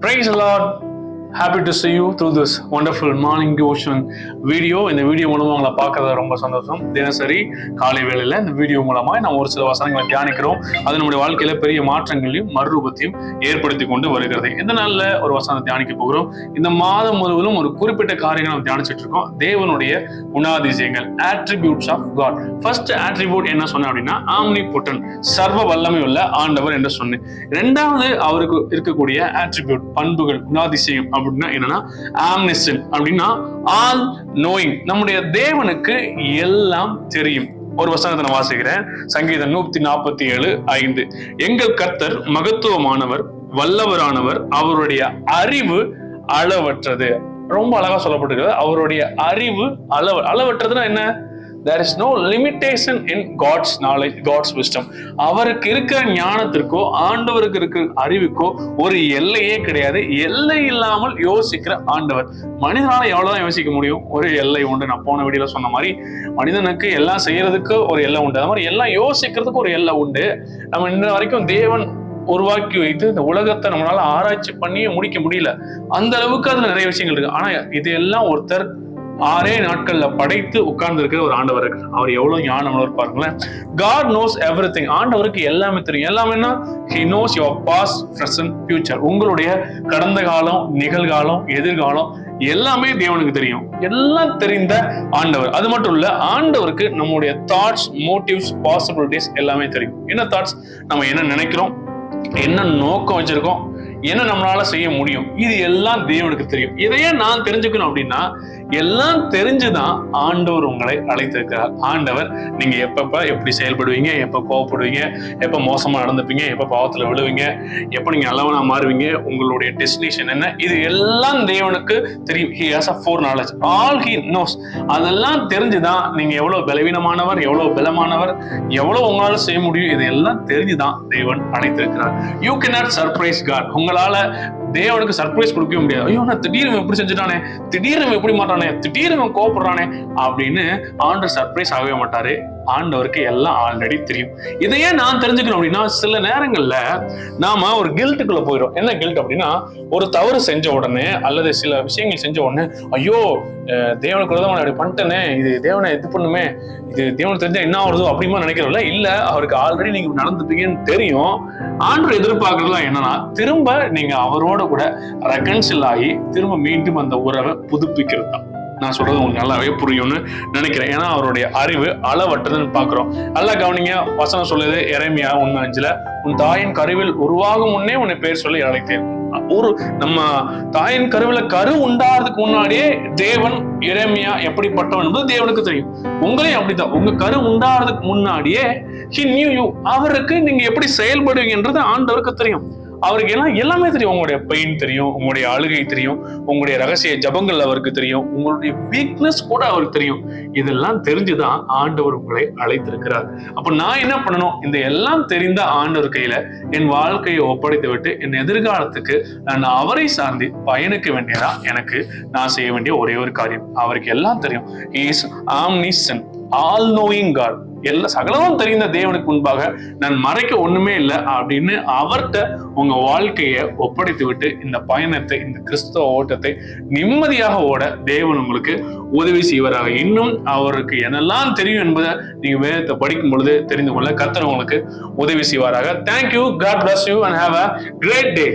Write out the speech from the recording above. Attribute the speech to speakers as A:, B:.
A: Praise the Lord. Happy to see you through this wonderful morning devotion video. இந்த video மூலமா உங்களை பார்க்கறது ரொம்ப சந்தோஷம். தினசரி காலை வேளையில இந்த வீடியோ மூலமா நம்ம ஒரு சில வசனங்களை தியானிக்கிறோம். அது நம்முடைய வாழ்க்கையில பெரிய மாற்றங்களையும் மறுரூபத்தையும் ஏற்படுத்தி கொண்டு வருகிறது. இந்த நாள்ல ஒரு வசனத்தை தியானிக்க போகிறோம். இந்த மாதம் முழுவதும் ஒரு குறிப்பிட்ட காரியங்களை நம்ம தியானிச்சுட்டு இருக்கோம். தேவனுடைய குணாதிசயங்கள், attributes of God. First attribute என்ன சொன்னேன் அப்படின்னா omnipotent, சர்வ வல்லமை உள்ள ஆண்டவர் என்று சொன்னேன். இரண்டாவது அவருக்கு இருக்கக்கூடிய attribute, பண்புகள், குணாதிசயம் அப்படின்னா என்னன்னா omniscient அப்படின்னா all knowing. நம்முடைய தேவனுக்கு எல்லாம் தெரியும். ஒரு வசனத்தை நான் வாசிக்கிறேன். சங்கீதம் 147:5. எங்கள் கர்த்தர் மகத்துவமானவர், வல்லவரானவர், அவருடைய அறிவு அளவற்றது. ரொம்ப அழகா சொல்லப்பட்டிருக்கிறது. அவருடைய அறிவு அளவற்றதுன்னா என்ன? There is no limitation in God's knowledge, God's wisdom. அவருக்கு இருக்கிற ஞானத்திற்கோ ஆண்டவருக்கு இருக்கிற அறிவுக்கோ ஒரு எல்லையே கிடையாது. எல்லை இல்லாமல் யோசிக்கிற ஆண்டவர். மனிதனால எவ்வளவுதான் யோசிக்க முடியும்? ஒரு எல்லை உண்டு. நான் போன வீடியோல சொன்ன மாதிரி மனிதனுக்கு எல்லாம் செய்யறதுக்கு ஒரு எல்லை உண்டு. அது மாதிரி எல்லாம் யோசிக்கிறதுக்கு ஒரு எல்லை உண்டு. நம்ம இன்ன வரைக்கும் தேவன் உருவாக்கி வைத்து இந்த உலகத்தை நம்மளால ஆராய்ச்சி பண்ணியே முடிக்க முடியல. அந்த அளவுக்கு அதுல நிறைய விஷயங்கள் இருக்கு. ஆனா இது எல்லாம் ஒருத்தர் 6 நாட்கள்ல படைத்து உட்கார்ந்து இருக்கிற ஒரு ஆண்டவர் இருக்கு. அவர் எவ்வளவு ஞானம் பாருங்களேன். God knows everything. ஆண்டவருக்கு எல்லாமே தெரியும். எல்லாமேனா he knows your past, present, future. உங்களுடைய கடந்த காலம், நிகழ்காலம், எதிர்காலம் எல்லாமே தேவனுக்கு தெரியும். எல்லாம் தெரிந்த ஆண்டவர். அது மட்டும் இல்ல, ஆண்டவருக்கு நம்முடைய தாட்ஸ், மோட்டிவ்ஸ், பாசிபிலிட்டிஸ் எல்லாமே தெரியும். என்ன தாட்ஸ், நம்ம என்ன நினைக்கிறோம், என்ன நோக்கம் வச்சிருக்கோம், என்ன நம்மளால செய்ய முடியும், இது எல்லாம் தேவனுக்கு தெரியும். இதையே நான் தெரிஞ்சுக்கணும் அப்படின்னா எல்லாம் தெரிஞ்சுதான் ஆண்டவர் உங்களை அழைத்திருக்கிறார். ஆண்டவர் நீங்க எப்ப எப்படி செயல்படுவீங்க, எப்ப கோவப்படுவீங்க, எப்ப மோசமா நடந்துப்பீங்க, எப்ப பாவத்துல விழுவீங்க, எப்ப நீங்க நல்லவனா மாறுவீங்க, உங்களுடைய டெஸ்டினேஷன் என்ன, இது எல்லாம் தேவனுக்கு தெரியும். He has a foreknowledge. All he knows. அதெல்லாம் தெரிஞ்சுதான் நீங்க எவ்வளவு பலவீனமானவர், எவ்வளவு பலமானவர், எவ்வளவு உங்களால செய்ய முடியும், இது எல்லாம் தெரிஞ்சுதான் தேவன் அழைத்திருக்கிறார். You cannot surprise God. உங்களால தேவனுக்கு சர்ப்ரைஸ் கொடுக்கவே முடியாது. ஐயோ, நான் திடீர்னு எப்படி செஞ்சுட்டானே, திடீர்னு எப்படி மாட்டானே, திடீர்னு கோபப்படுறானே அப்படின்னு ஆண்டவர் சர்ப்ரைஸ் ஆகவே மாட்டாரு. ஆண்டவருக்கு எல்லாம் ஆல்ரெடி தெரியும். இதையே நான் தெரிஞ்சுக்கணும் அப்படின்னா சில நேரங்கள்ல நாம ஒரு கில்ட்டுக்குள்ள போயிடும். என்ன கில்ட் அப்படின்னா, ஒரு தவறு செஞ்ச உடனே அல்லது சில விஷயங்கள் செஞ்ச உடனே ஐயோ தேவனுக்குள்ளதான் அப்படி பண்ணிட்டேனே, இது தேவனை இது பண்ணுமே, இது தேவனுக்கு தெரிஞ்சா என்ன ஆகுறதோ அப்படிமா நினைக்கிறோம்ல. இல்ல, அவருக்கு ஆல்ரெடி நீங்க நடந்துப்பீங்கன்னு தெரியும். ஆண்டவர் எதிர்பார்க்கறதுலாம் என்னன்னா, திரும்ப நீங்க அவரோட கூட ரெகன்சில் ஆகி திரும்ப மீண்டும் அந்த உறவை புதுப்பிக்கிறது தான். நான் சொல்றது உங்களுக்கு நல்லாவே புரியும்னு நினைக்கிறேன். ஏன்னா அவருடைய அறிவு அளவற்றதுன்னு பாக்குறோம். நல்லா கவனிங்க. வசனம் சொல்லுது எரேமியா 1:5, உன் தாயின் கருவில் உருவாகும் முன்னே உன்னை பேர் சொல்லி அழைத்தேன். ஒரு நம்ம தாயின் கருவில கரு உண்டாகிறதுக்கு முன்னாடியே தேவன் எரேமியா எப்படிப்பட்டவன் என்பது தேவனுக்கு தெரியும். உங்களையும் அப்படித்தான். உங்க கரு உண்டாகிறதுக்கு முன்னாடியே he knew you. அவருக்கு நீங்க எப்படி செயல்படுவீங்கன்றது ஆண்டவருக்கு தெரியும். அவருக்கு எல்லாமே தெரியும். உங்களுடைய பெயின் தெரியும், உங்களுடைய அழுகை தெரியும், உங்களுடைய ரகசிய ஜபங்கள் அவருக்கு தெரியும், உங்களுடைய வீக்னஸ் கூட அவருக்கு தெரியும். இதெல்லாம் தெரிஞ்சுதான் ஆண்டவர் உங்களை அழைத்திருக்கிறார். அப்ப நான் என்ன பண்ணணும்? இந்த எல்லாம் தெரிந்த ஆண்டவர் கையில என் வாழ்க்கையை ஒப்படைத்து விட்டு என் எதிர்காலத்துக்கு நான் அவரை சார்ந்து பயணிக்க வேண்டியதா எனக்கு நான் செய்ய வேண்டிய ஒரே ஒரு காரியம். அவருக்கு எல்லாம் தெரியும். He is omniscient, all knowing God. எல்லா சகலமும் தெரிந்த தேவனுக்கு முன்பாக நான் மறைக்க ஒண்ணுமே இல்லை அப்படின்னு அவர்கிட்ட உங்க வாழ்க்கையை ஒப்படைத்து விட்டு இந்த பயணத்தை, இந்த கிறிஸ்தவ ஓட்டத்தை நிம்மதியாக ஓட தேவன் உங்களுக்கு உதவி செய்வராக. இன்னும் அவருக்கு என்னெல்லாம் தெரியும் என்பதை நீங்க வேதத்தை படிக்கும் பொழுது தெரிந்து கொள்ள கர்த்தர் உங்களுக்கு உதவி செய்வாராக. Thank you. God bless you and have a great day.